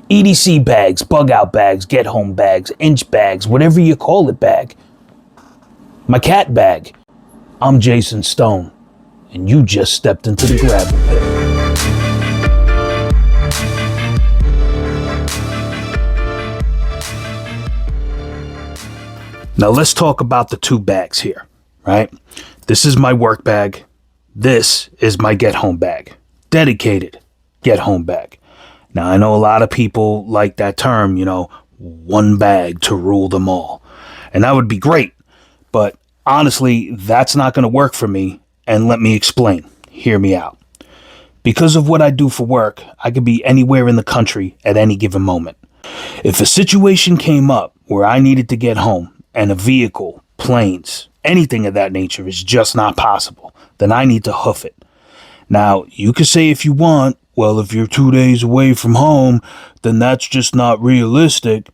EDC bags, bug out bags, get home bags, inch bags, whatever you call it bag. My cat bag. I'm Jason Stone, and you just stepped into the gravel pit. Now let's talk about the two bags here, right? This is my work bag. This is my get home bag. Dedicated get home bag. Now I know a lot of people like that term, one bag to rule them all. And that would be great. But honestly, that's not going to work for me. And let me explain. Hear me out. Because of what I do for work, I could be anywhere in the country at any given moment. If a situation came up where I needed to get home, and a vehicle, planes, anything of that nature is just not possible, then I need to hoof it. Now, you could say if you want, well, if you're 2 days away from home, then that's just not realistic.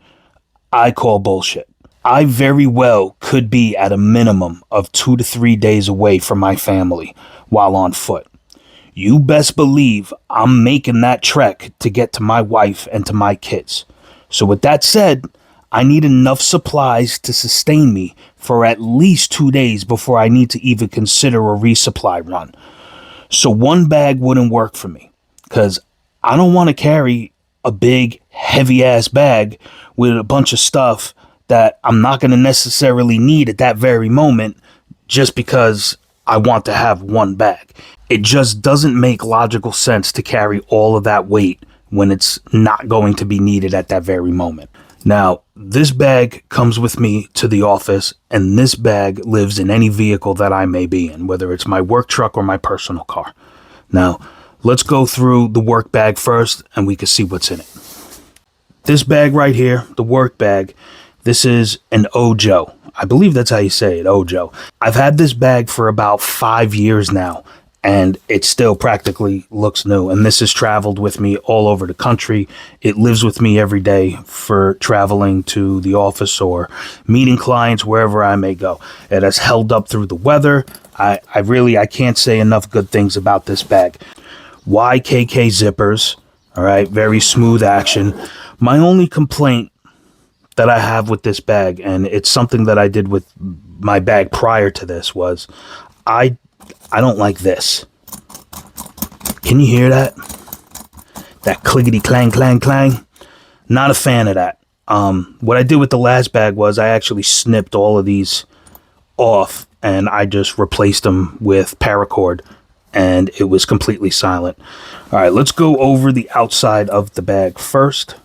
I call bullshit. I very well could be at a minimum of 2 to 3 days away from my family while on foot. You best believe I'm making that trek to get to my wife and to my kids. So with that said, I need enough supplies to sustain me for at least 2 days before I need to even consider a resupply run. So one bag wouldn't work for me because I don't want to carry a big, heavy-ass bag with a bunch of stuff that I'm not going to necessarily need at that very moment just because I want to have one bag. It just doesn't make logical sense to carry all of that weight when it's not going to be needed at that very moment. Now, this bag comes with me to the office, and this bag lives in any vehicle that I may be in, whether it's my work truck or my personal car. Now, let's go through the work bag first, and we can see what's in it. This bag right here, the work bag, this is an Ojo. I believe that's how you say it, Ojo. I've had this bag for about 5 years now, and it still practically looks new. And this has traveled with me all over the country. It lives with me every day for traveling to the office or meeting clients wherever I may go. It has held up through the weather. I can't say enough good things about this bag. YKK zippers, all right, very smooth action. My only complaint that I have with this bag, and it's something that I did with my bag prior to this, was I don't like this. Can you hear that? That clickety clang, clang, clang. Not a fan of that. What I did with the last bag was I actually snipped all of these off and I just replaced them with paracord and it was completely silent. All right, let's go over the outside of the bag first,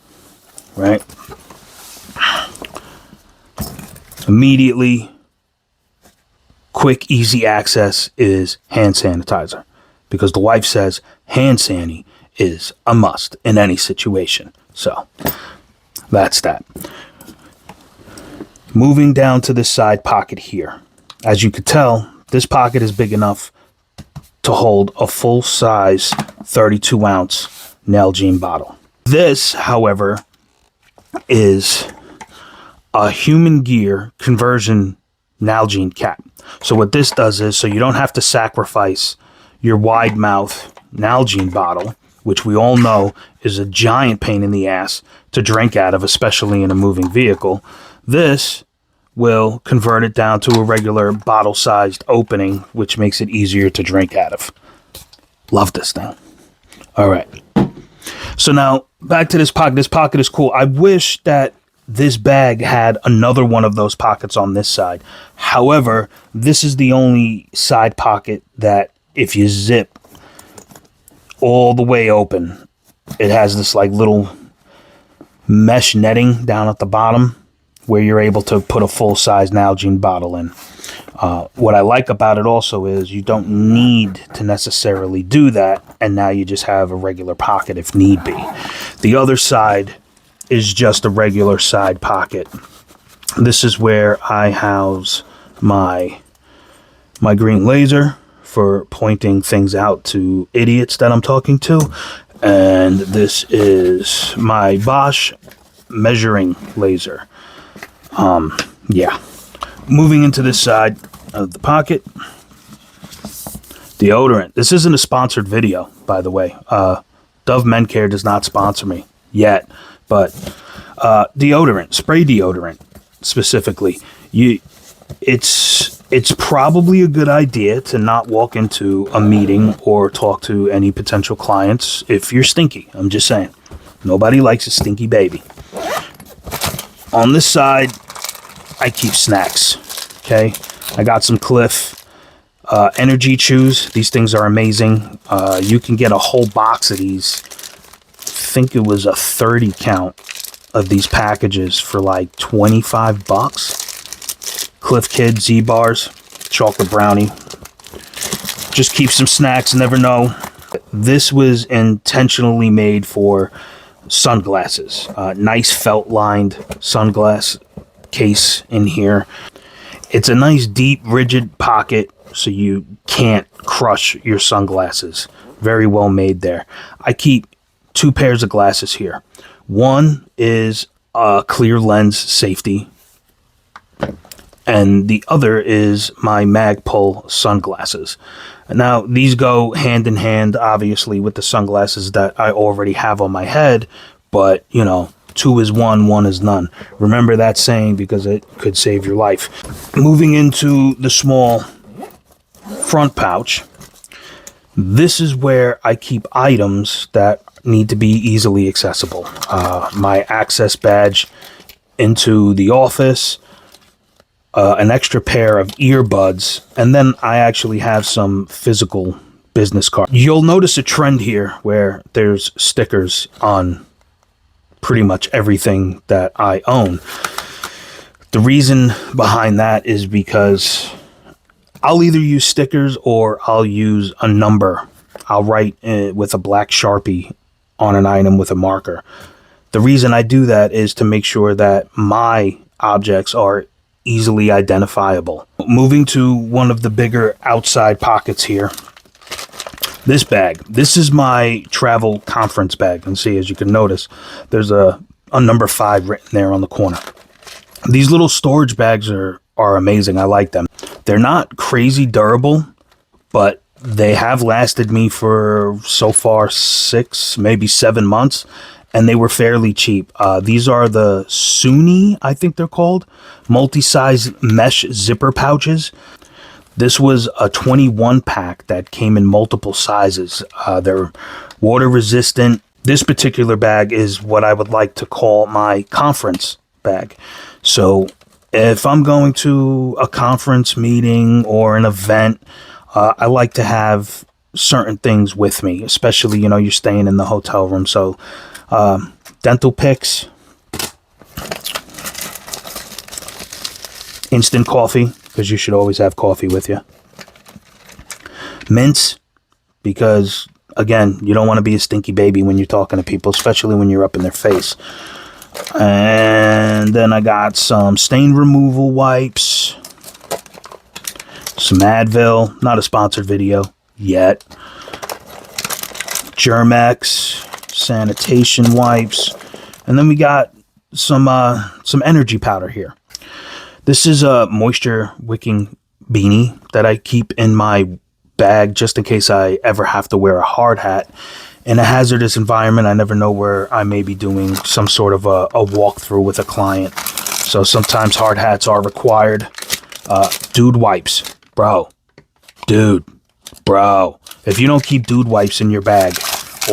right? Immediately, quick, easy access is hand sanitizer because the wife says hand sani is a must in any situation. So that's that. Moving down to this side pocket here. As you could tell, this pocket is big enough to hold a full-size 32-ounce Nalgene bottle. This, however, is a human gear conversion Nalgene cap. So what this does is, so you don't have to sacrifice your wide mouth Nalgene bottle, which we all know is a giant pain in the ass to drink out of, especially in a moving vehicle. This will convert it down to a regular bottle-sized opening, which makes it easier to drink out of. Love this thing. All right. So now back to this pocket. This pocket is cool. I wish that this bag had another one of those pockets on this side. However, this is the only side pocket that if you zip all the way open, it has this like little mesh netting down at the bottom where you're able to put a full-size Nalgene bottle in. What I like about it also is you don't need to necessarily do that, and now you just have a regular pocket if need be. The other side is just a regular side pocket. This is where I house my green laser for pointing things out to idiots that I'm talking to. And this is my Bosch measuring laser. Yeah. Moving into this side of the pocket. Deodorant. This isn't a sponsored video, by the way. Dove Men Care does not sponsor me yet. but deodorant, spray deodorant specifically, it's probably a good idea to not walk into a meeting or talk to any potential clients if you're stinky. I'm just saying. Nobody likes a stinky baby. On this side, I keep snacks. Okay, I got some Cliff Energy Chews. These things are amazing. You can get a whole box of these. I think it was a 30 count of these packages for like 25 bucks. Cliff Kid Z bars, chocolate brownie. Just keep some snacks, never know. This was intentionally made for sunglasses. Nice felt lined sunglass case in here. It's a nice deep rigid pocket so you can't crush your sunglasses. Very well made there. I keep 2 pairs of glasses here. One is a clear lens safety, and the other is my Magpul sunglasses. Now, these go hand in hand, obviously, with the sunglasses that I already have on my head, but, you know, 2 is 1, 1 is none. Remember that saying because it could save your life. Moving into the small front pouch, this is where I keep items that need to be easily accessible. My access badge into the office, an extra pair of earbuds, and then I actually have some physical business cards. You'll notice a trend here where there's stickers on pretty much everything that I own. The reason behind that is because I'll either use stickers or I'll use a number. I'll write with a black Sharpie on an item with a marker. The reason I do that is to make sure that my objects are easily identifiable. Moving to one of the bigger outside pockets here. This bag. This is my travel conference bag. And see, as you can notice, there's a number 5 written there on the corner. These little storage bags are amazing. I like them. They're not crazy durable, but they have lasted me for so far 6, maybe 7 months, and they were fairly cheap. These are the Suni, I think they're called, multi-size mesh zipper pouches. This was a 21 pack that came in multiple sizes. They're water resistant. This particular bag is what I would like to call my conference bag. So if I'm going to a conference meeting or an event, I like to have certain things with me, especially, you know, you're staying in the hotel room. So dental picks, instant coffee, because you should always have coffee with you. Mints, because, again, you don't want to be a stinky baby when you're talking to people, especially when you're up in their face. And then I got some stain removal wipes, some Advil, not a sponsored video yet, Germex, sanitation wipes, and then we got some energy powder here. This is a moisture wicking beanie that I keep in my bag just in case I ever have to wear a hard hat. In a hazardous environment, I never know where I may be doing some sort of a walkthrough with a client. So sometimes hard hats are required. Dude wipes. Bro. If you don't keep dude wipes in your bag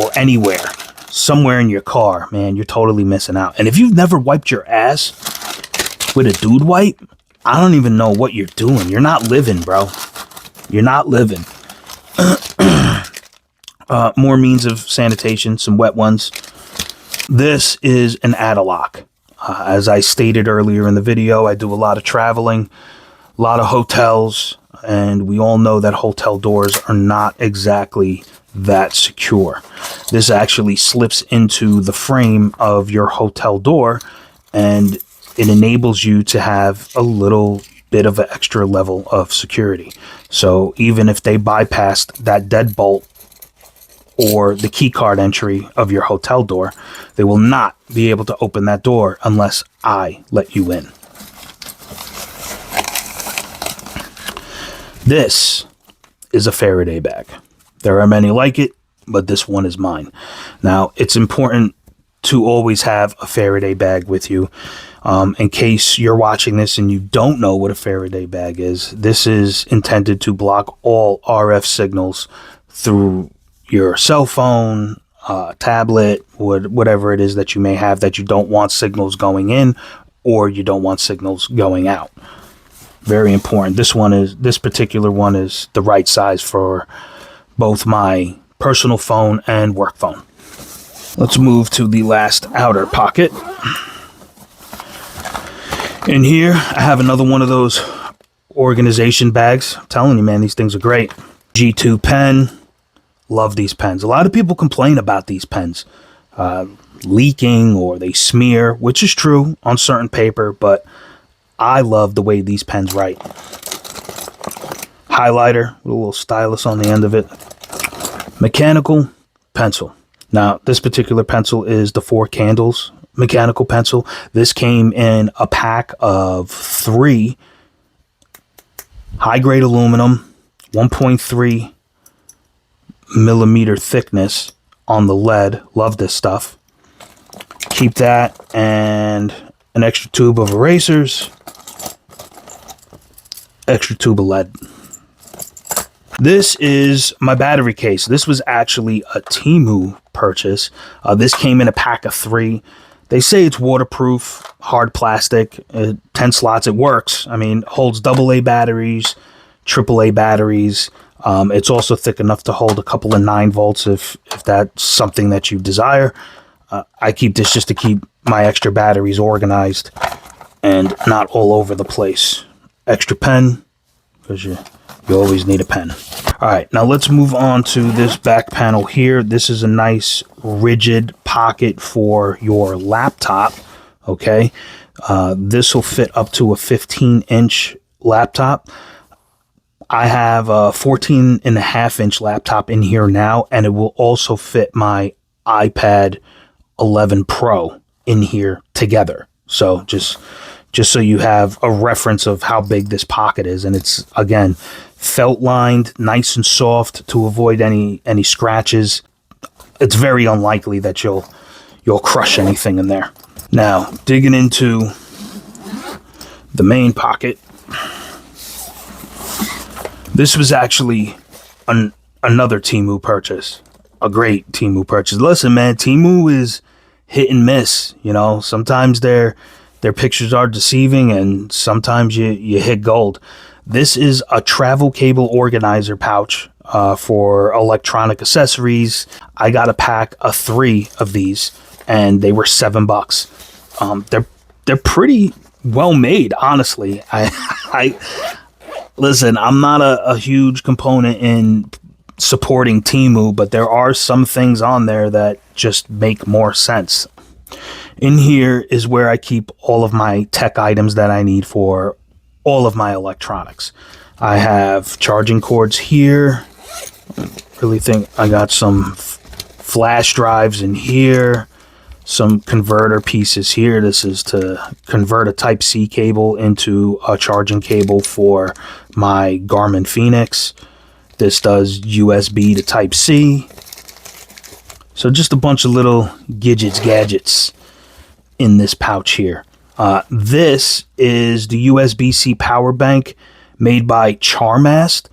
or anywhere, somewhere in your car, man, you're totally missing out. And if you've never wiped your ass with a dude wipe, I don't even know what you're doing. You're not living, bro. You're not living. More means of sanitation, some wet ones. This is an Adelock. As I stated earlier in the video, I do a lot of traveling, a lot of hotels, and we all know that hotel doors are not exactly that secure. This actually slips into the frame of your hotel door, and it enables you to have a little bit of an extra level of security. So even if they bypassed that deadbolt or the key card entry of your hotel door, they will not be able to open that door unless I let you in. This is a Faraday bag. There are many like it, but this one is mine. Now, it's important to always have a Faraday bag with you. In case you're watching this and you don't know what a Faraday bag is, this is intended to block all RF signals through your cell phone, tablet, whatever it is that you may have that you don't want signals going in or you don't want signals going out. Very important. This particular one is the right size for both my personal phone and work phone. Let's move to the last outer pocket. In here, I have another one of those organization bags. I'm telling you, man, these things are great. G2 pen. Love these pens. A lot of people complain about these pens leaking or they smear, which is true on certain paper, but I love the way these pens write. Highlighter with a little stylus on the end of it. Mechanical pencil. Now, this particular pencil is the 4 Candles mechanical pencil. This came in a pack of 3 high-grade aluminum, 1.3 millimeter thickness on the lead. Love this stuff. Keep that and an extra tube of erasers, extra tube of lead. This is my battery case. This was actually a Temu purchase. This came in a pack of 3. They say it's waterproof, hard plastic, 10 slots. It works. I mean, holds AA batteries, AAA batteries. It's also thick enough to hold a couple of 9 volts if that's something that you desire. I keep this just to keep my extra batteries organized and not all over the place. Extra pen, because you always need a pen. All right, now let's move on to this back panel here. This is a nice rigid pocket for your laptop, okay? This will fit up to a 15-inch laptop. I have a 14.5-inch laptop in here now, and it will also fit my iPad 11 Pro in here together. So just so you have a reference of how big this pocket is. And it's, again, felt lined, nice and soft to avoid any scratches. It's very unlikely that you'll crush anything in there. Now, digging into the main pocket. This was actually another Temu purchase. A great Temu purchase. Listen, man, Temu is hit and miss. You know, sometimes their pictures are deceiving and sometimes you hit gold. This is a travel cable organizer pouch for electronic accessories. I got a pack of 3 of these and they were $7. They're pretty well made, honestly. I listen, I'm not a huge component in supporting Temu, but there are some things on there that just make more sense. In here is where I keep all of my tech items that I need for all of my electronics. I have charging cords here. I really think I got some flash drives in here. Some converter pieces here. This is to convert a Type-C cable into a charging cable for my Garmin Fenix. This does USB to Type-C. So just a bunch of little gadgets in this pouch here. This is the USB-C power bank made by Charmast.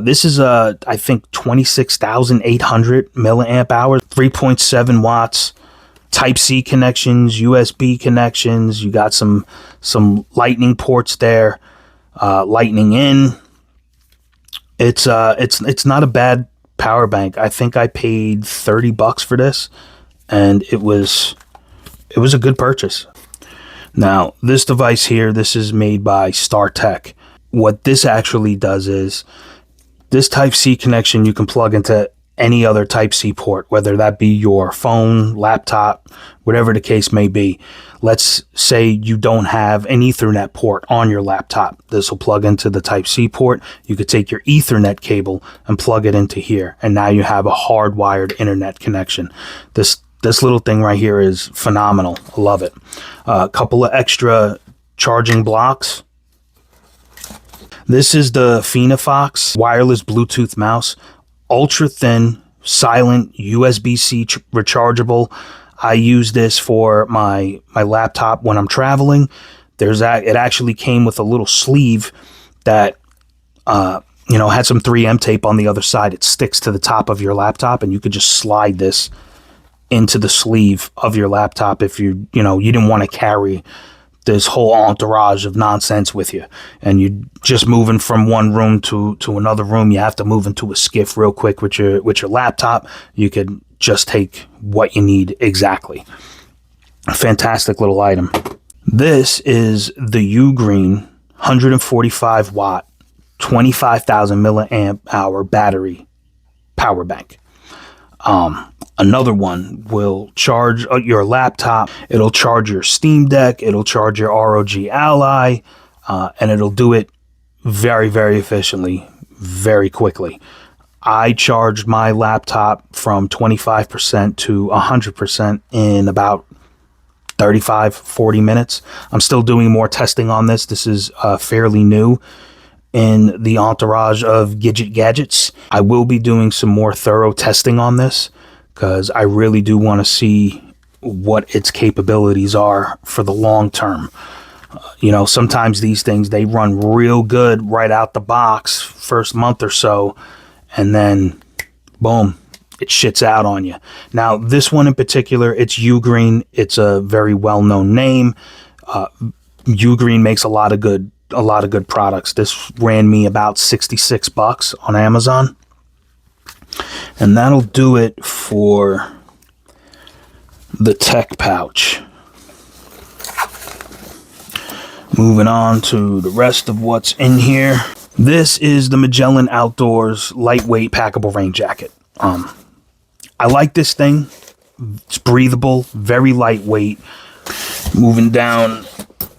This is I think 26,800 milliamp hours, 3.7 watts. Type-C connections, USB connections. You got some lightning ports there. Lightning in. It's not a bad power bank. I think I paid $30 for this, and it was a good purchase. Now, this device here, this is made by StarTech. What this actually does is this Type-C connection you can plug into any other Type-C port, whether that be your phone, laptop, whatever the case may be. Let's say you don't have an Ethernet port on your laptop. This will plug into the Type-C port. You could take your Ethernet cable and plug it into here, and now you have a hardwired internet connection. This little thing right here is phenomenal. I love it. A couple of extra charging blocks. This is the Phenofox wireless Bluetooth mouse. Ultra thin, silent, USB-C rechargeable. I use this for my laptop when I'm traveling. It actually came with a little sleeve that had some 3M tape on the other side. It sticks to the top of your laptop, and you could just slide this into the sleeve of your laptop if you didn't want to carry this whole entourage of nonsense with you, and you're just moving from one room to another room. You have to move into a skiff real quick with your laptop. You could just take what you need exactly. A fantastic little item. This is the Ugreen 145 watt, 25,000 milliamp hour battery power bank. Another one will charge your laptop. It'll charge your Steam Deck. It'll charge your ROG Ally, and it'll do it very, very efficiently, very quickly. I charged my laptop from 25% to 100% in about 35-40 minutes. I'm still doing more testing on this. This is fairly new in the entourage of Gidget Gadgets. I will be doing some more thorough testing on this because I really do want to see what its capabilities are for the long term. Sometimes these things, they run real good right out the box first month or so, and then boom, it shits out on you. Now, this one in particular, it's Ugreen. It's a very well-known name. Ugreen makes a lot of good products. This ran me about $66 on Amazon. And that'll do it for the tech pouch. Moving on to the rest of what's in here. This is the Magellan Outdoors lightweight packable rain jacket. I like this thing. It's breathable, very lightweight. Moving down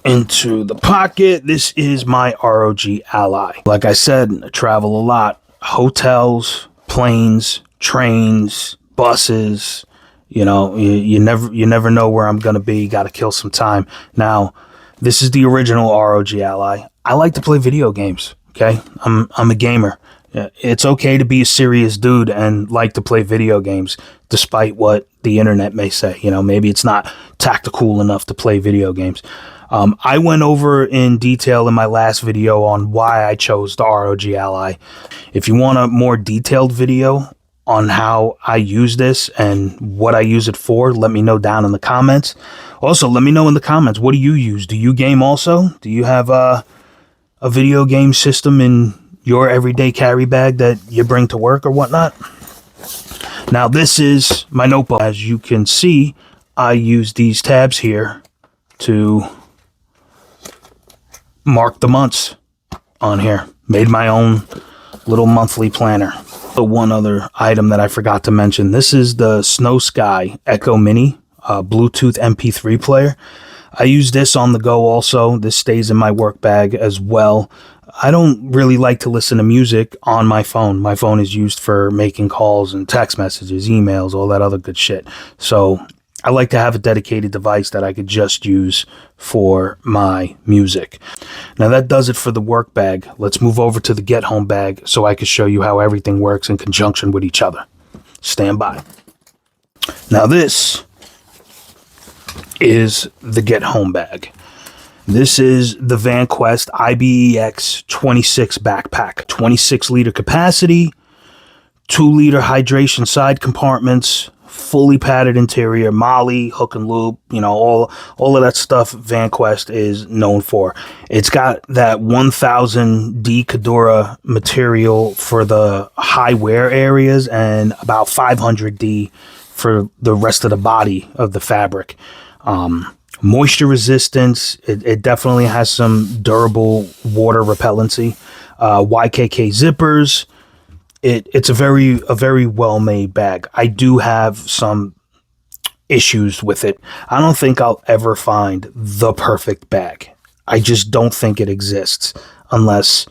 into the pocket, this is my ROG Ally. Like I said, I travel a lot. Hotels, planes, trains, buses. You never know where I'm gonna be. Got to kill some time. Now, this is the original ROG Ally. I like to play video games. Okay, I'm a gamer. It's okay to be a serious dude and like to play video games, despite what the internet may say. Maybe it's not tactical enough to play video games. I went over in detail in my last video on why I chose the ROG Ally. If you want a more detailed video on how I use this and what I use it for, let me know down in the comments. Also, let me know in the comments, what do you use? Do you game also? Do you have a video game system in your everyday carry bag that you bring to work or whatnot? Now, this is my notebook. As you can see, I use these tabs here to mark the months on here. Made my own little monthly planner. But one other item that I forgot to mention, this is the Snow Sky Echo Mini Bluetooth MP3 player. I use this on the go also. This stays in my work bag as well. I don't really like to listen to music on my phone. My phone is used for making calls and text messages, emails, all that other good shit. So I like to have a dedicated device that I could just use for my music. Now that does it for the work bag. Let's move over to the get home bag so I can show you how everything works in conjunction with each other. Stand by. Now this is the get home bag. This is the VanQuest IBEX 26 backpack. 26 liter capacity, 2 liter hydration side compartments, fully padded interior, MOLLE, hook and loop, all of that stuff VanQuest is known for. It's got that 1000D Cordura material for the high wear areas and about 500D for the rest of the body of the fabric. Moisture resistance, it definitely has some durable water repellency. YKK zippers. It's a very well-made bag. I do have some issues with it. I don't think I'll ever find the perfect bag. I just don't think it exists unless,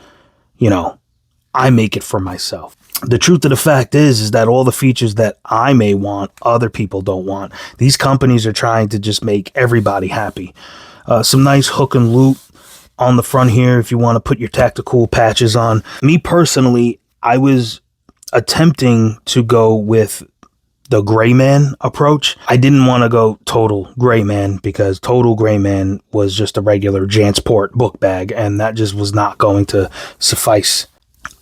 I make it for myself. The truth of the fact is that all the features that I may want, other people don't want. These companies are trying to just make everybody happy. Some nice hook and loop on the front here if you want to put your tactical patches on. Me personally, I was attempting to go with the Gray Man approach. I didn't want to go total Gray Man because total Gray Man was just a regular Jansport book bag, and that just was not going to suffice.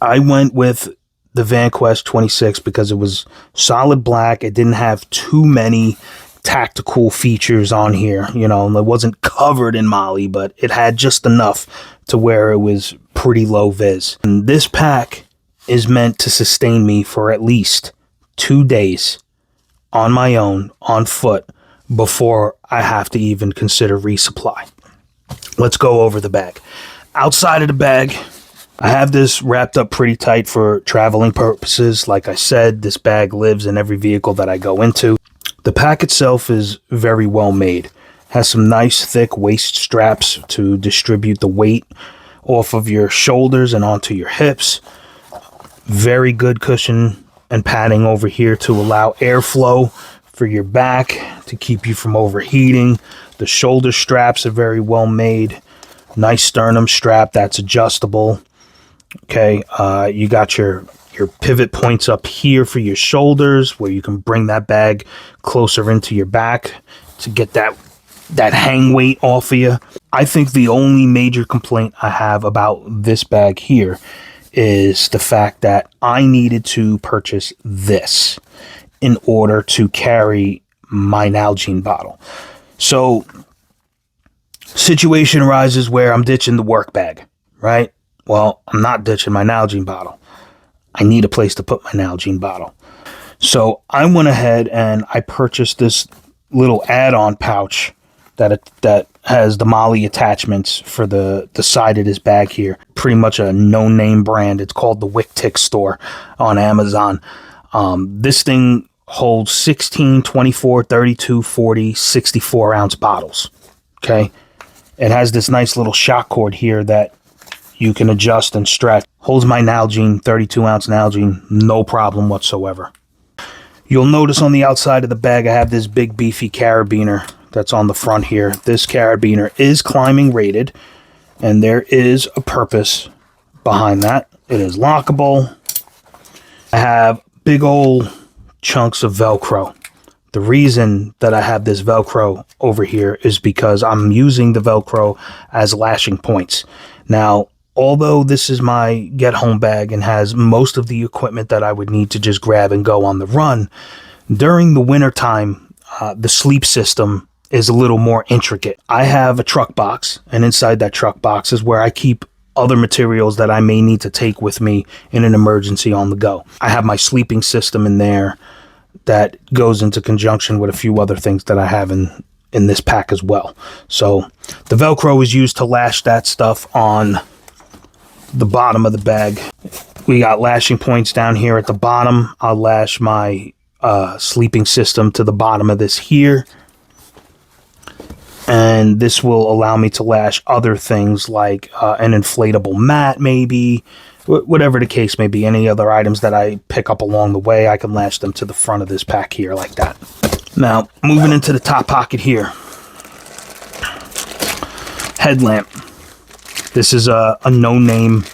I went with the VanQuest 26 because it was solid black. It didn't have too many tactical features on here. You know, it wasn't covered in moly, but it had just enough to where it was pretty low vis. And this pack is meant to sustain me for at least 2 days on my own, on foot, before I have to even consider resupply. Let's go over the bag. Outside of the bag, I have this wrapped up pretty tight for traveling purposes. Like I said, this bag lives in every vehicle that I go into. The pack itself is very well made. Has some nice thick waist straps to distribute the weight off of your shoulders and onto your hips. Very good cushion and padding over here to allow airflow for your back to keep you from overheating. The shoulder straps are very well made. Nice sternum strap that's adjustable. Okay, you got your pivot points up here for your shoulders where you can bring that bag closer into your back to get that hang weight off of you. I think the only major complaint I have about this bag here is the fact that I needed to purchase this in order to carry my Nalgene bottle. So, situation arises where I'm ditching the work bag, right? Well, I'm not ditching my Nalgene bottle. I need a place to put my Nalgene bottle. So I went ahead and I purchased this little add-on pouch that has the moly attachments for the side of this bag here. Pretty much a no-name brand. It's called the Wick Tick Store on Amazon. This thing holds 16, 24, 32, 40, 64 ounce bottles. Okay. It has this nice little shock cord here that you can adjust and stretch. Holds my Nalgene, 32 ounce Nalgene, no problem whatsoever. You'll notice on the outside of the bag, I have this big beefy carabiner that's on the front here. This carabiner is climbing rated, and there is a purpose behind that. It is lockable. I have big old chunks of Velcro. The reason that I have this Velcro over here is because I'm using the Velcro as lashing points. Now, although this is my get home bag and has most of the equipment that I would need to just grab and go on the run, during the winter time, the sleep system is a little more intricate. I have a truck box, and inside that truck box is where I keep other materials that I may need to take with me in an emergency on the go. I have my sleeping system in there that goes into conjunction with a few other things that I have in this pack as well. So the Velcro is used to lash that stuff on the bottom of the bag. We got lashing points down here at the bottom. I'll lash my sleeping system to the bottom of this here. And this will allow me to lash other things like an inflatable mat, maybe, whatever the case may be. Any other items that I pick up along the way, I can lash them to the front of this pack here like that. Now, moving into the top pocket here. Headlamp. This is a no-name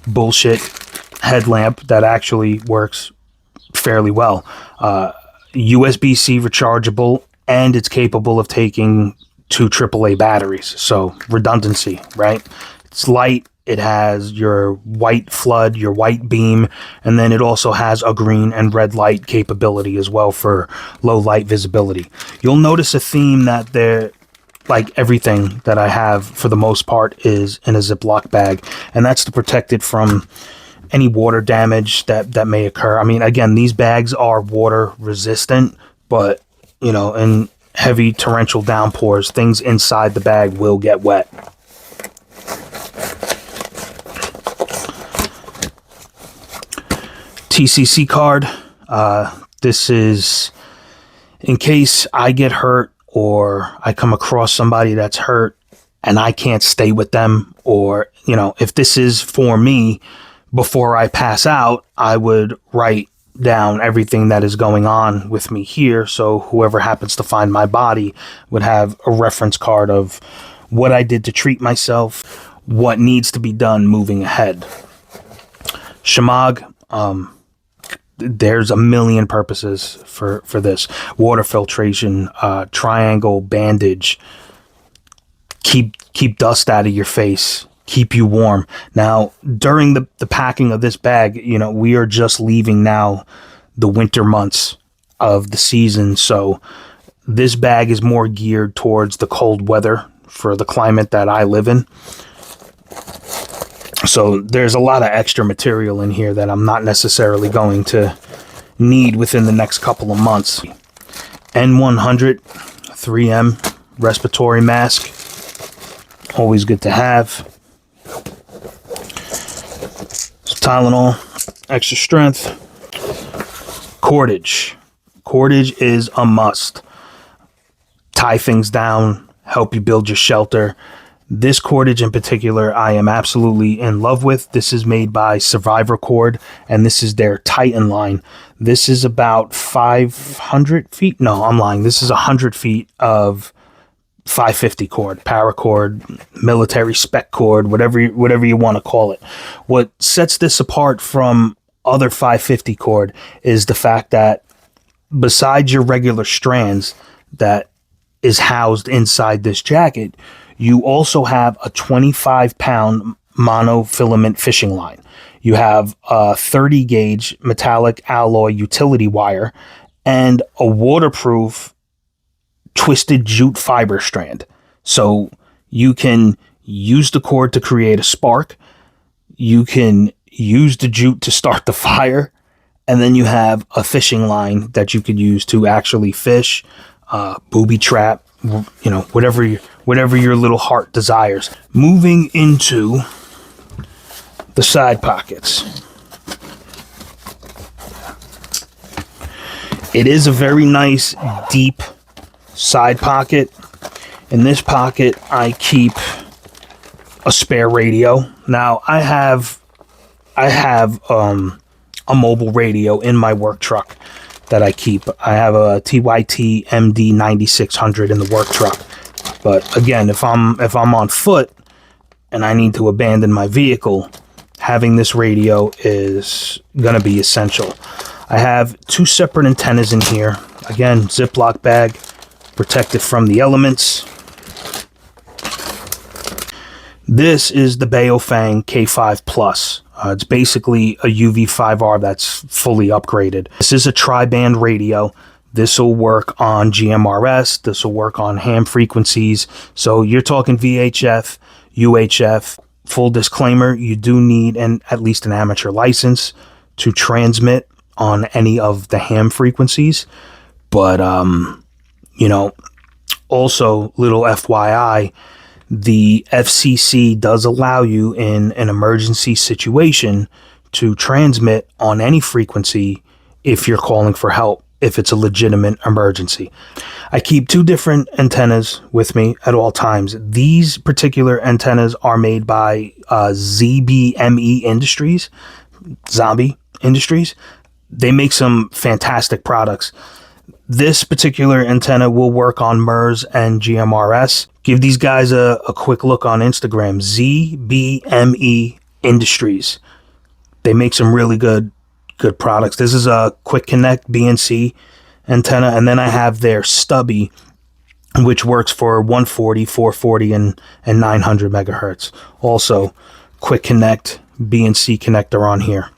bullshit headlamp that actually works fairly well. USB-C rechargeable, and it's capable of taking 2 AAA batteries. So redundancy, right? It's light. It has your white flood, your white beam, and then it also has a green and red light capability as well for low light visibility. You'll notice a theme that they're like everything that I have for the most part is in a Ziploc bag, and that's to protect it from any water damage that may occur. I mean, again, these bags are water resistant, but you know, in heavy torrential downpours, things inside the bag will get wet. TCC card. This is in case I get hurt or I come across somebody that's hurt and I can't stay with them, or, you know, if this is for me, before I pass out, I would write down everything that is going on with me here, so whoever happens to find my body would have a reference card of what I did to treat myself, what needs to be done moving ahead. Shemagh, there's a million purposes for this. Water filtration, triangle bandage, keep dust out of your face, keep you warm. Now, during the packing of this bag, we are just leaving now the winter months of the season, so this bag is more geared towards the cold weather for the climate that I live in. So there's a lot of extra material in here that I'm not necessarily going to need within the next couple of months. N100 3M respiratory mask, always good to have. Tylenol, extra strength. Cordage. Cordage is a must. Tie things down, help you build your shelter. This cordage in particular, I am absolutely in love with. This is made by Survivor Cord, and this is their Titan line. This is about 500 feet. No, I'm lying. This is 100 feet of 550 cord, paracord, military spec cord, whatever you want to call it. What sets this apart from other 550 cord is the fact that besides your regular strands that is housed inside this jacket, you also have a 25-pound monofilament fishing line. You have a 30 gauge metallic alloy utility wire and a waterproof twisted jute fiber strand. So you can use the cord to create a spark. You can use the jute to start the fire. And then you have a fishing line that you could use to actually fish, booby trap, whatever your little heart desires. Moving into the side pockets. It is a very nice, deep side pocket. In this pocket, I keep a spare radio. Now, I have a mobile radio in my work truck that I keep. I have a TYT MD 9600 in the work truck. But again, if I'm on foot and I need to abandon my vehicle, having this radio is going to be essential. I have 2 separate antennas in here. Again, Ziploc bag, protected from the elements. This is the Baofeng K5 Plus. It's basically a UV5R that's fully upgraded. This is a tri-band radio. This will work on GMRS. This will work on ham frequencies. So you're talking VHF, UHF. Full disclaimer, you do need at least an amateur license to transmit on any of the ham frequencies. But, also, little FYI, the FCC does allow you in an emergency situation to transmit on any frequency if you're calling for help, if it's a legitimate emergency. I keep 2 different antennas with me at all times. These particular antennas are made by ZBME Industries, Zombie Industries. They make some fantastic products. This particular antenna will work on MERS and GMRS. Give these guys a quick look on Instagram, ZBME Industries. They make some really good products. This is a Quick Connect BNC antenna, and then I have their Stubby, which works for 140, 440, and 900 megahertz. Also, Quick Connect BNC connector on here.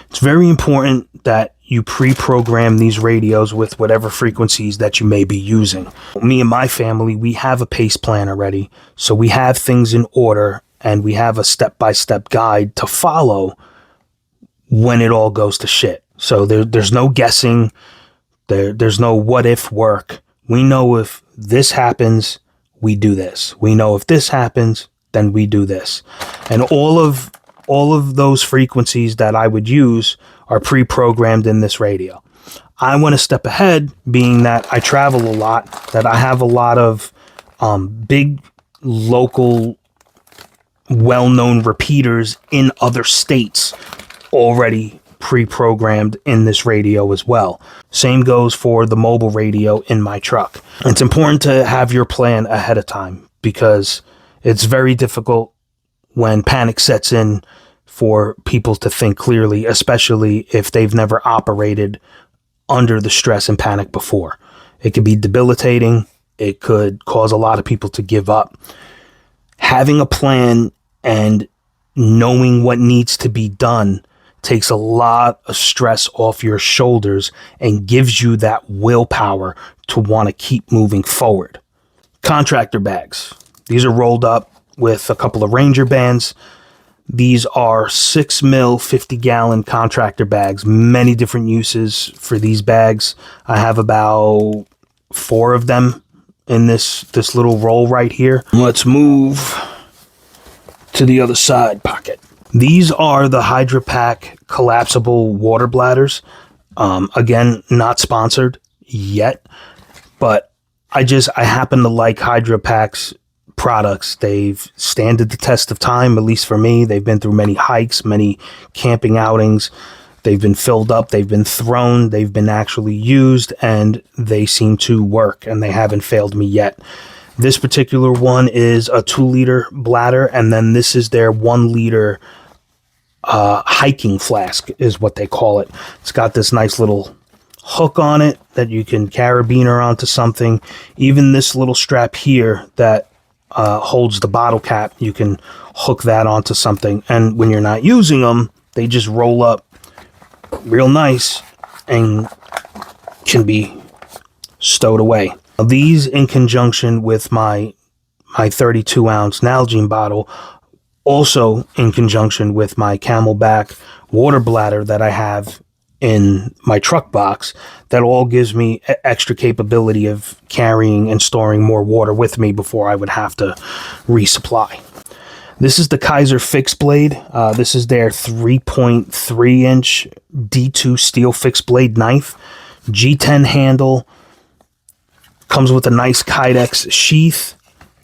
It's very important that you pre-program these radios with whatever frequencies that you may be using. Me and my family, we have a PACE plan already, so we have things in order, and we have a step-by-step guide to follow when it all goes to shit. So there's no guessing. There's no what-if work. We know if this happens, we do this. We know if this happens, then we do this. And all of those frequencies that I would use are pre-programmed in this radio. I want to step ahead, being that I travel a lot, that I have a lot of big local well-known repeaters in other states already pre-programmed in this radio as well. Same goes for the mobile radio in my truck. It's important to have your plan ahead of time because it's very difficult when panic sets in for people to think clearly, especially if they've never operated under the stress and panic before. It could be debilitating. It could cause a lot of people to give up. Having a plan and knowing what needs to be done takes a lot of stress off your shoulders and gives you that willpower to want to keep moving forward. Contractor bags. These are rolled up with a couple of Ranger bands. These are 6 mil, 50-gallon contractor bags. Many different uses for these bags. I have about 4 of them in this little roll right here. Let's move to the other side pocket. These are the Hydra Pack collapsible water bladders. Again, not sponsored yet, but I happen to like Hydra Pack's products. They've standed the test of time, at least for me. They've been through many hikes, many camping outings. They've been filled up, they've been thrown, they've been actually used, and they seem to work, and they haven't failed me yet. This particular one is a 2-liter bladder, and then this is their 1-liter hiking flask is what they call it. It's got this nice little hook on it that you can carabiner onto something. Even this little strap here that holds the bottle cap, you can hook that onto something. And when you're not using them, they just roll up real nice and can be stowed away. Now, these, in conjunction with my 32-ounce Nalgene bottle, also in conjunction with my Camelback water bladder that I have in my truck box, that all gives me extra capability of carrying and storing more water with me before I would have to resupply. This is the Kaiser fixed blade. This is their 3.3-inch D2 steel fixed blade knife. G10 handle. Comes with a nice Kydex sheath.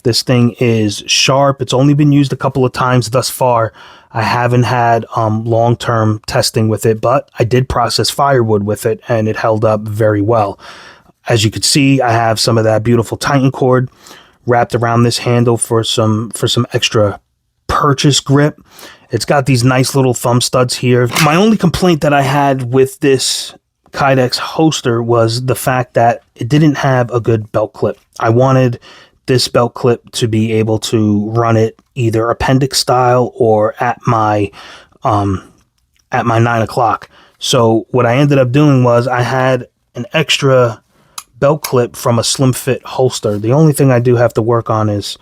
This thing is sharp. It's only been used a couple of times thus far. I haven't had long-term testing with it, but I did process firewood with it, and it held up very well. As you can see, I have some of that beautiful Titan cord wrapped around this handle for some extra purchase grip. It's got these nice little thumb studs here. My only complaint that I had with this Kydex holster was the fact that it didn't have a good belt clip. I wanted this belt clip to be able to run it either appendix style or at my 9 o'clock. So what I ended up doing was I had an extra belt clip from a slim fit holster. The only thing I do have to work on is,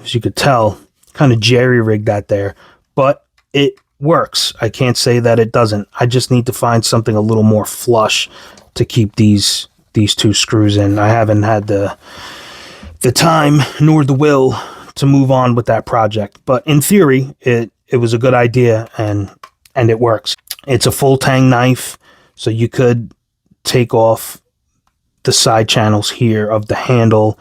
as you could tell, kind of jerry-rigged that there, but it works. I can't say that it doesn't. I just need to find something a little more flush to keep these 2 screws in. I haven't had the time nor the will to move on with that project, but in theory it was a good idea, and it works. It's a full tang knife, so you could take off the side channels here of the handle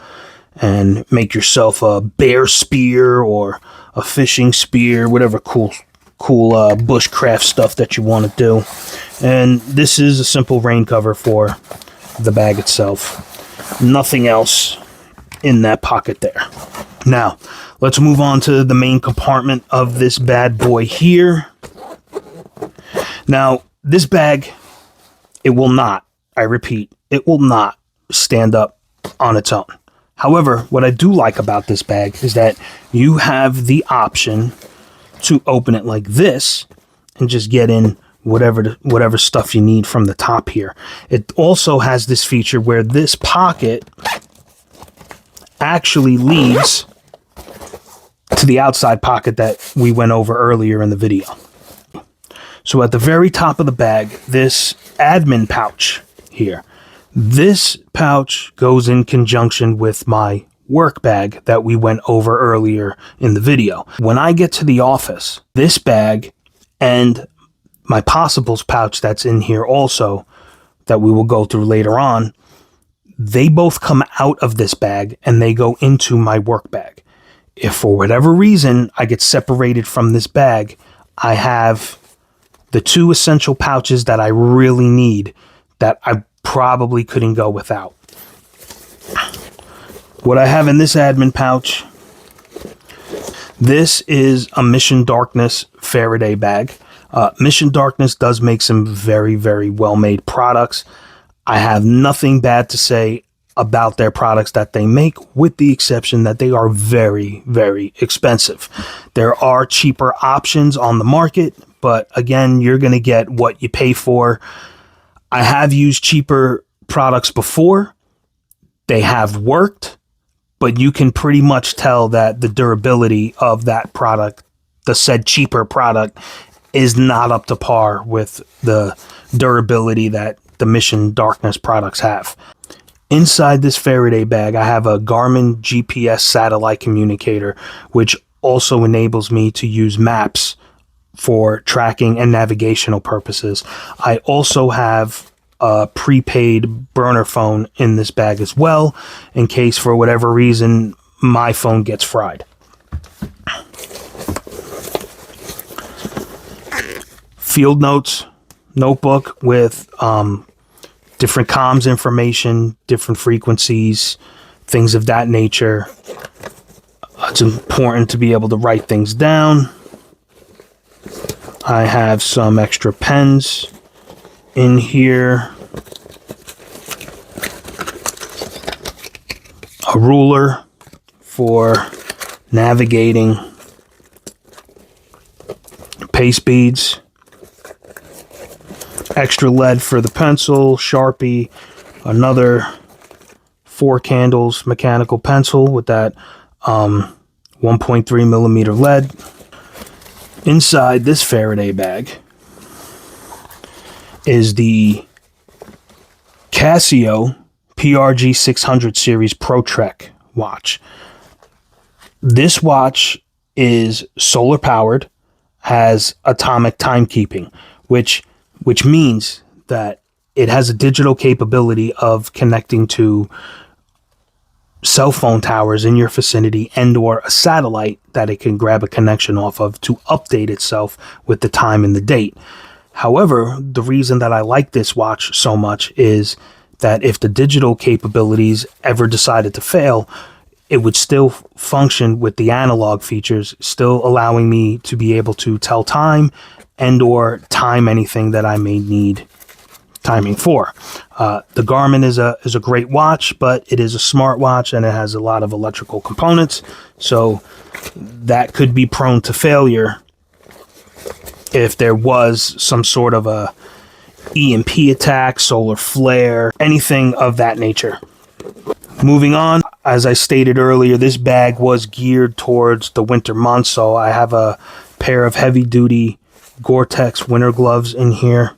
and make yourself a bear spear or a fishing spear, whatever cool bushcraft stuff that you want to do. And this is a simple rain cover for the bag itself. Nothing else in that pocket there. Now, let's move on to the main compartment of this bad boy here. Now, this bag, it will not, I repeat, it will not stand up on its own. However, what I do like about this bag is that you have the option to open it like this and just get in whatever stuff you need from the top here. It also has this feature where this pocket actually leads to the outside pocket that we went over earlier in the video. So at the very top of the bag, this admin pouch here. This pouch goes in conjunction with my work bag that we went over earlier in the video. When I get to the office, this bag and my possibles pouch that's in here also, that we will go through later on, they both come out of this bag and they go into my work bag. If for whatever reason I get separated from this bag, I have the 2 essential pouches that I really need that I probably couldn't go without. What I have in this admin pouch, This is a Mission Darkness Faraday bag. Mission Darkness does make some very, very well-made products. I have nothing bad to say about their products that they make, with the exception that they are very, very expensive. There are cheaper options on the market, but again, you're going to get what you pay for. I have used cheaper products before. They have worked, but you can pretty much tell that the durability of that product, the said cheaper product, is not up to par with the durability that the Mission Darkness products have. Inside this Faraday bag, I have a Garmin GPS satellite communicator, which also enables me to use maps for tracking and navigational purposes. I also have a prepaid burner phone in this bag as well, in case for whatever reason my phone gets fried. Field notes notebook with different comms information, different frequencies, things of that nature. It's important to be able to write things down. I have some extra pens in here. A ruler for navigating. Paste beads. Extra lead for the pencil, Sharpie, another 4 candles mechanical pencil with that 1.3 millimeter lead. Inside this Faraday bag is the Casio PRG 600 series Pro Trek watch. This watch is solar powered, has atomic timekeeping, which means that it has a digital capability of connecting to cell phone towers in your vicinity and or a satellite that it can grab a connection off of to update itself with the time and the date. However, the reason that I like this watch so much is that if the digital capabilities ever decided to fail, it would still function with the analog features, still allowing me to be able to tell time and or time anything that I may need timing for. The Garmin is a great watch, but it is a smart watch and it has a lot of electrical components, so that could be prone to failure if there was some sort of a EMP attack, solar flare, anything of that nature. Moving on, as I stated earlier, this bag was geared towards the winter months, so I have a pair of heavy-duty Gore-Tex winter gloves in here.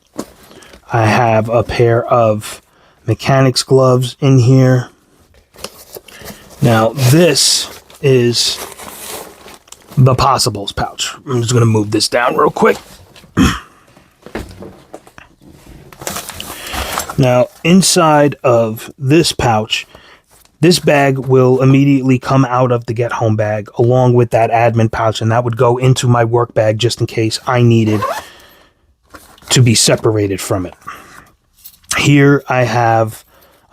I have a pair of mechanics gloves in here. Now, this is the Possibles pouch. I'm just going to move this down real quick. Now, inside of this pouch, this bag will immediately come out of the Get Home bag along with that admin pouch, and that would go into my work bag just in case I needed to be separated from it. Here I have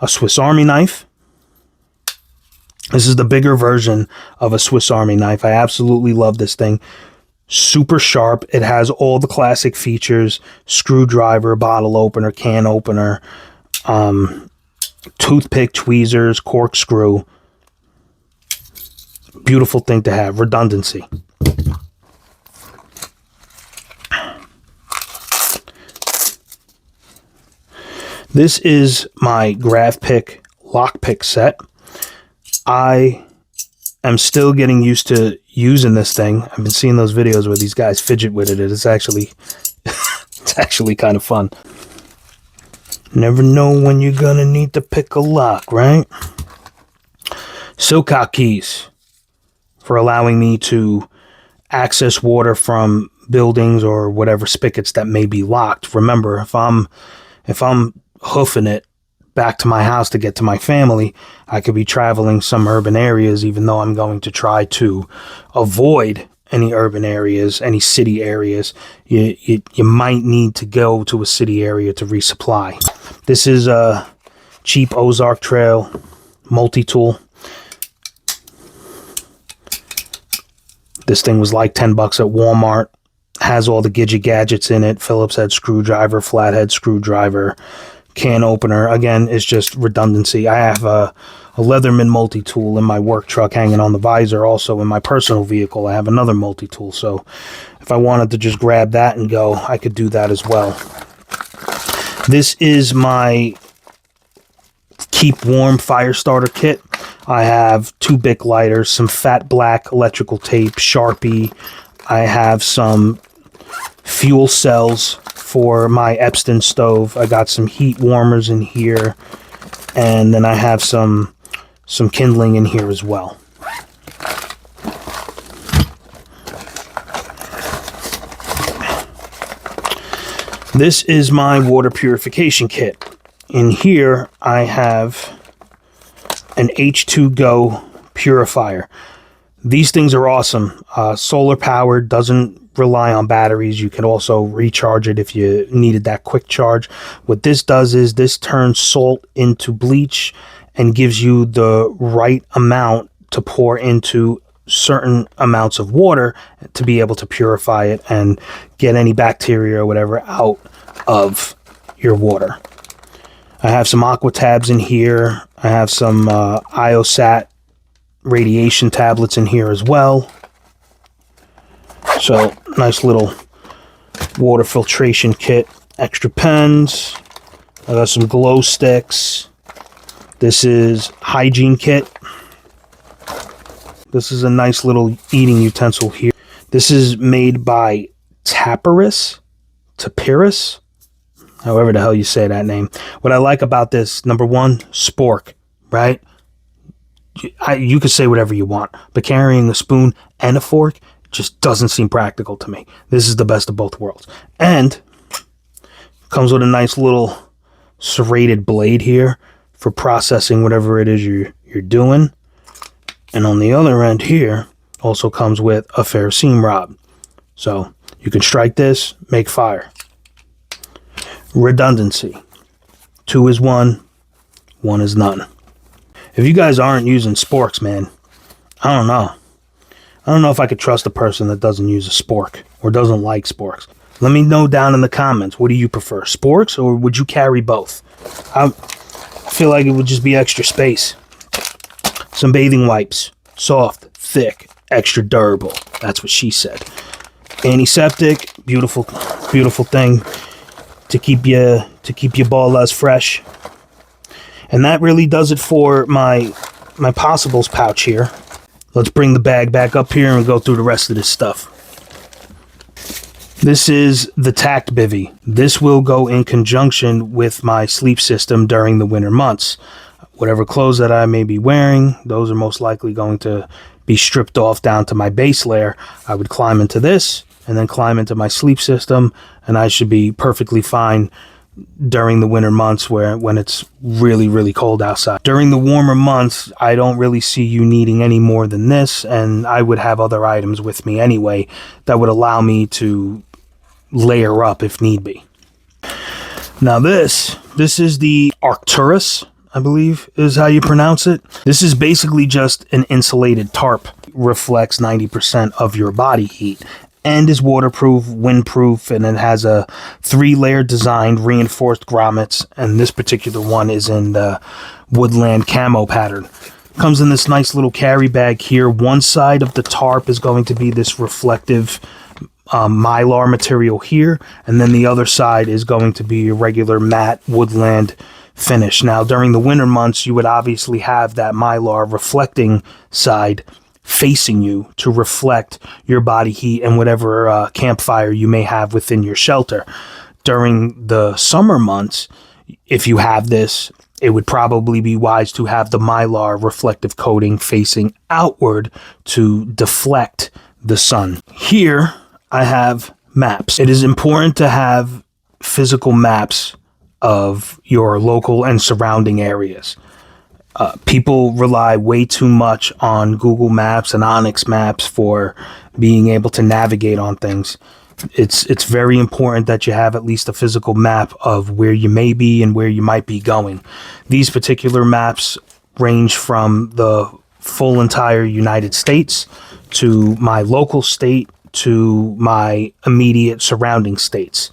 a Swiss Army knife. This is the bigger version of a Swiss Army knife. I absolutely love this thing. Super sharp. It has all the classic features: screwdriver, bottle opener, can opener, toothpick, tweezers, corkscrew. Beautiful thing to have. Redundancy. This is my GravPick lockpick set. I am still getting used to using this thing. I've been seeing those videos where these guys fidget with it. It's actually it's actually kind of fun. Never know when you're gonna need to pick a lock, right? Silcock keys for allowing me to access water from buildings or whatever spigots that may be locked. Remember, if I'm hoofing it back to my house to get to my family, I could be traveling some urban areas, even though I'm going to try to avoid any urban areas, any city areas. You might need to go to a city area to resupply. This is a cheap Ozark Trail multi-tool. This thing was like 10 bucks at Walmart. Has all the gadgets in it. Phillips head screwdriver, flathead screwdriver, can opener. Again, it's just redundancy. I have a Leatherman multi-tool in my work truck hanging on the visor. Also in my personal vehicle, I have another multi-tool. So if I wanted to just grab that and go, I could do that as well. This is my Keep Warm fire starter kit. I have 2 Bic lighters, some fat black electrical tape, Sharpie. I have some fuel cells for my Epson stove. I got some heat warmers in here, and then I have some kindling in here as well. This is my water purification kit. In here, I have an H2Go purifier. These things are awesome. Solar powered, doesn't rely on batteries. You can also recharge it if you needed that quick charge. What this does is this turns salt into bleach and gives you the right amount to pour into certain amounts of water to be able to purify it and get any bacteria or whatever out of your water. I have some aqua tabs in here. I have some IOSAT radiation tablets in here as well. So nice little water filtration kit. Extra pens. I got some glow sticks. This is hygiene kit. This is a nice little eating utensil here. This is made by Tapirus, however the hell you say that name. What I like about this, number one, spork, right? You could say whatever you want, but carrying a spoon and a fork just doesn't seem practical to me. This is the best of both worlds. And comes with a nice little serrated blade here for processing whatever it is you're doing. And on the other end here also comes with a ferrocene rod. So you can strike this, make fire. Redundancy. 2 is 1, 1 is none. If you guys aren't using sporks, man, I don't know. I don't know if I could trust a person that doesn't use a spork or doesn't like sporks. Let me know down in the comments, what do you prefer, sporks or would you carry both? I feel like it would just be extra space. Some bathing wipes, soft, thick, extra durable. That's what she said. Antiseptic, beautiful, beautiful thing to keep your balls fresh. And that really does it for my possibles pouch here. Let's bring the bag back up here and go through the rest of this stuff. This is the Tact Bivy. This will go in conjunction with my sleep system during the winter months. Whatever clothes that I may be wearing, those are most likely going to be stripped off down to my base layer. I would climb into this and then climb into my sleep system, and I should be perfectly fine during the winter months when it's really, really cold outside. During the warmer months, I don't really see you needing any more than this, and I would have other items with me anyway that would allow me to layer up if need be. Now this is the Arcturus, I believe is how you pronounce it. This is basically just an insulated tarp. Reflects 90% of your body heat and is waterproof, windproof, and it has a 3-layer designed reinforced grommets, and this particular one is in the woodland camo pattern. Comes in this nice little carry bag here. One side of the tarp is going to be this reflective mylar material here, and then the other side is going to be a regular matte woodland finish. Now during the winter months you would obviously have that mylar reflecting side facing you to reflect your body heat and whatever campfire you may have within your shelter. During the summer months, if you have this, it would probably be wise to have the mylar reflective coating facing outward to deflect the sun. Here I have maps. It is important to have physical maps of your local and surrounding areas. People rely way too much on Google Maps and Onyx Maps for being able to navigate on things. It's very important that you have at least a physical map of where you may be and where you might be going. These particular maps range from the full entire United States to my local state, to my immediate surrounding states.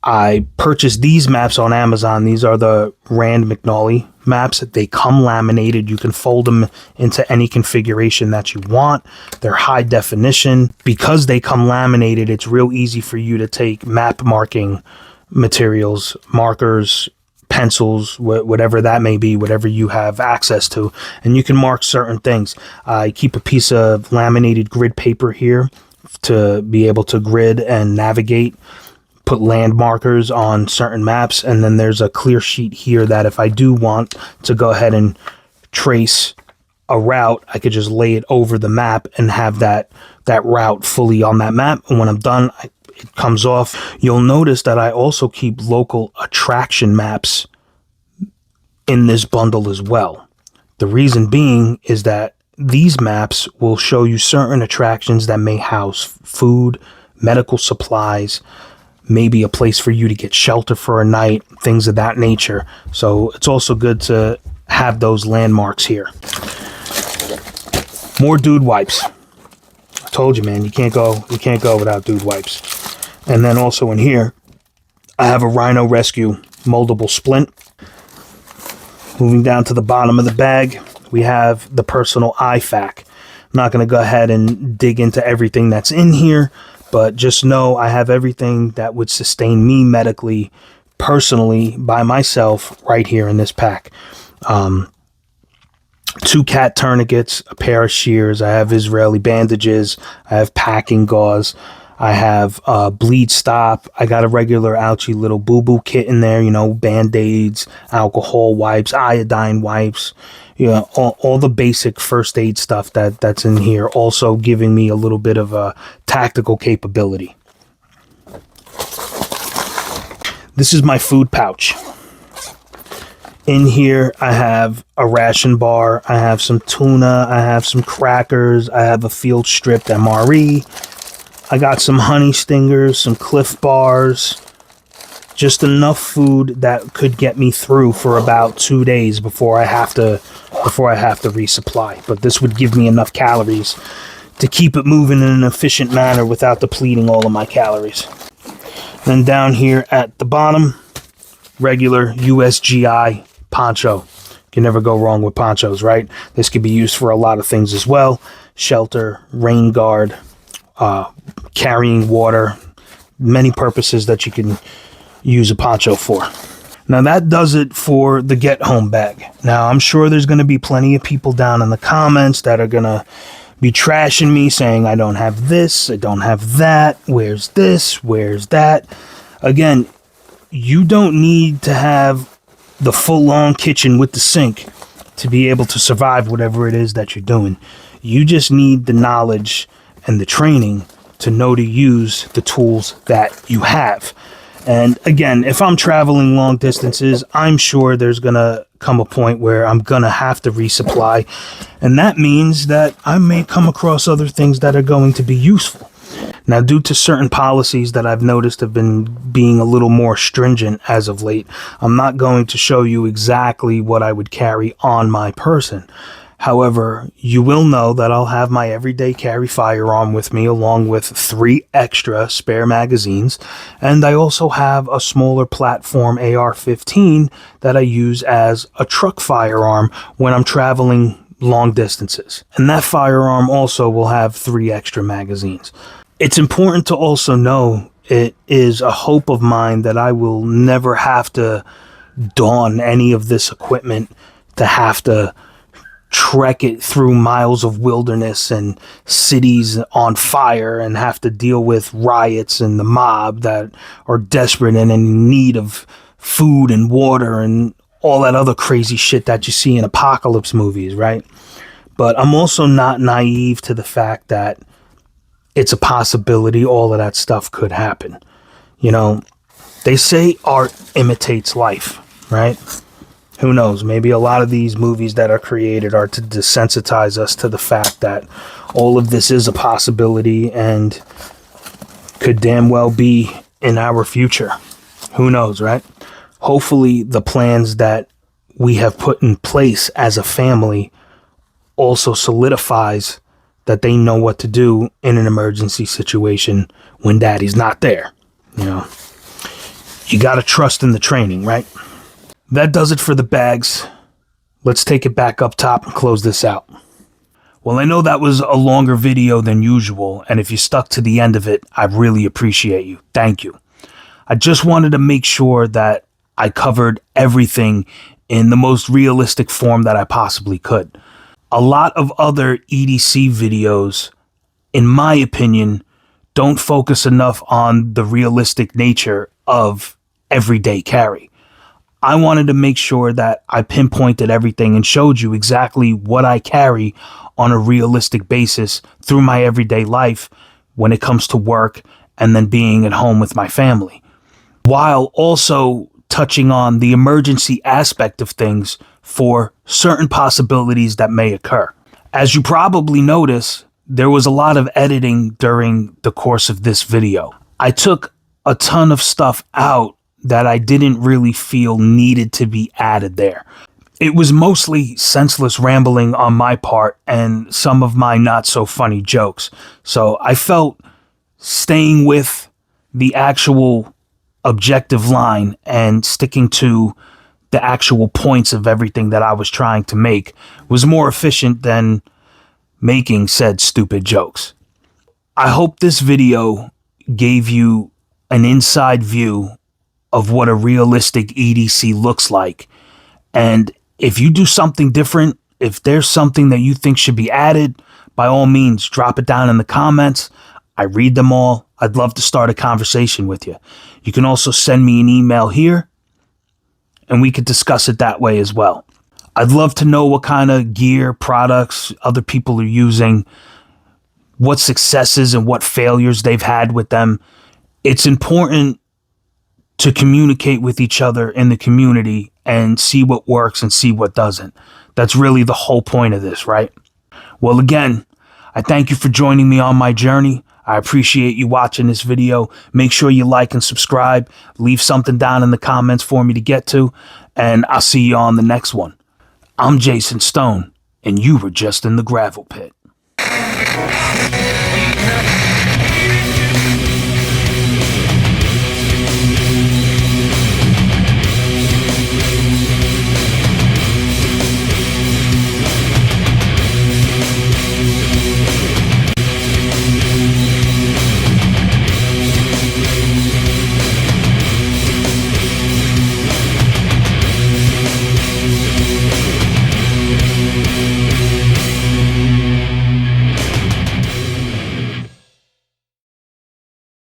I purchased these maps on Amazon. These are the Rand McNally maps. They come laminated. You can fold them into any configuration that you want. They're high definition. Because they come laminated, it's real easy for you to take map marking materials, markers, pencils, whatever that may be, whatever you have access to, and you can mark certain things. I keep a piece of laminated grid paper here to be able to grid and navigate, put land markers on certain maps, and then there's a clear sheet here that if I do want to go ahead and trace a route, I could just lay it over the map and have that route fully on that map. And when I'm done, it comes off. You'll notice that I also keep local attraction maps in this bundle as well. The reason being is that these maps will show you certain attractions that may house food, medical supplies, maybe a place for you to get shelter for a night, things of that nature. So it's also good to have those landmarks here. More dude wipes. I told you, man, you can't go without dude wipes. And then also in here, I have a Rhino Rescue moldable splint. Moving down to the bottom of the bag, we have the personal IFAK. I'm not going to go ahead and dig into everything that's in here, but just know I have everything that would sustain me medically, personally, by myself, right here in this pack. 2 cat tourniquets, a pair of shears. I have Israeli bandages. I have packing gauze. I have bleed stop. I got a regular ouchie little boo-boo kit in there, Band-Aids, alcohol wipes, iodine wipes, all the basic first aid stuff that's in here, also giving me a little bit of a tactical capability. This is my food pouch. In here, I have a ration bar. I have some tuna. I have some crackers. I have a field stripped MRE. I got some honey stingers, some Cliff bars, just enough food that could get me through for about 2 days before I have to resupply. But this would give me enough calories to keep it moving in an efficient manner without depleting all of my calories. Then down here at the bottom, regular USGI poncho. You can never go wrong with ponchos, right? This could be used for a lot of things as well. Shelter, rain guard, carrying water, many purposes that you can use a poncho for. Now that does it for the get home bag. Now I'm sure there's going to be plenty of people down in the comments that are going to be trashing me, saying I don't have this, I don't have that, where's this, where's that. Again, you don't need to have the full-on kitchen with the sink to be able to survive whatever it is that you're doing. You just need the knowledge and the training to know to use the tools that you have. And again, if I'm traveling long distances, I'm sure there's going to come a point where I'm going to have to resupply. And that means that I may come across other things that are going to be useful. Now, due to certain policies that I've noticed have been being a little more stringent as of late, I'm not going to show you exactly what I would carry on my person. However, you will know that I'll have my everyday carry firearm with me, along with 3 extra spare magazines, and I also have a smaller platform AR-15 that I use as a truck firearm when I'm traveling long distances. And that firearm also will have 3 extra magazines. It's important to also know it is a hope of mine that I will never have to don any of this equipment to have to trek it through miles of wilderness and cities on fire and have to deal with riots and the mob that are desperate and in need of food and water and all that other crazy shit that you see in apocalypse movies, right? But I'm also not naive to the fact that it's a possibility all of that stuff could happen. They say art imitates life, right? Who knows? Maybe a lot of these movies that are created are to desensitize us to the fact that all of this is a possibility and could damn well be in our future. Who knows, right? Hopefully the plans that we have put in place as a family also solidifies that they know what to do in an emergency situation when daddy's not there. You know, you got to trust in the training, right? That does it for the bags. Let's take it back up top and close this out. Well, I know that was a longer video than usual, and if you stuck to the end of it, I really appreciate you. Thank you. I just wanted to make sure that I covered everything in the most realistic form that I possibly could. A lot of other EDC videos, in my opinion, don't focus enough on the realistic nature of everyday carry. I wanted to make sure that I pinpointed everything and showed you exactly what I carry on a realistic basis through my everyday life when it comes to work and then being at home with my family, while also touching on the emergency aspect of things for certain possibilities that may occur. As you probably notice, there was a lot of editing during the course of this video. I took a ton of stuff out that I didn't really feel needed to be added there. It was mostly senseless rambling on my part and some of my not so funny jokes. So I felt staying with the actual objective line and sticking to the actual points of everything that I was trying to make was more efficient than making said stupid jokes. I hope this video gave you an inside view of what a realistic EDC looks like. And if you do something different, if there's something that you think should be added, by all means, drop it down in the comments. I read them all. I'd love to start a conversation with you. You can also send me an email here, and we could discuss it that way as well. I'd love to know what kind of gear, products other people are using, what successes and what failures they've had with them. It's important to communicate with each other in the community and see what works and see what doesn't. That's really the whole point of this, right? Well, again, I thank you for joining me on my journey. I appreciate you watching this video. Make sure you like and subscribe. Leave something down in the comments for me to get to, and I'll see you on the next one. I'm Jason Stone, and you were just in the gravel pit.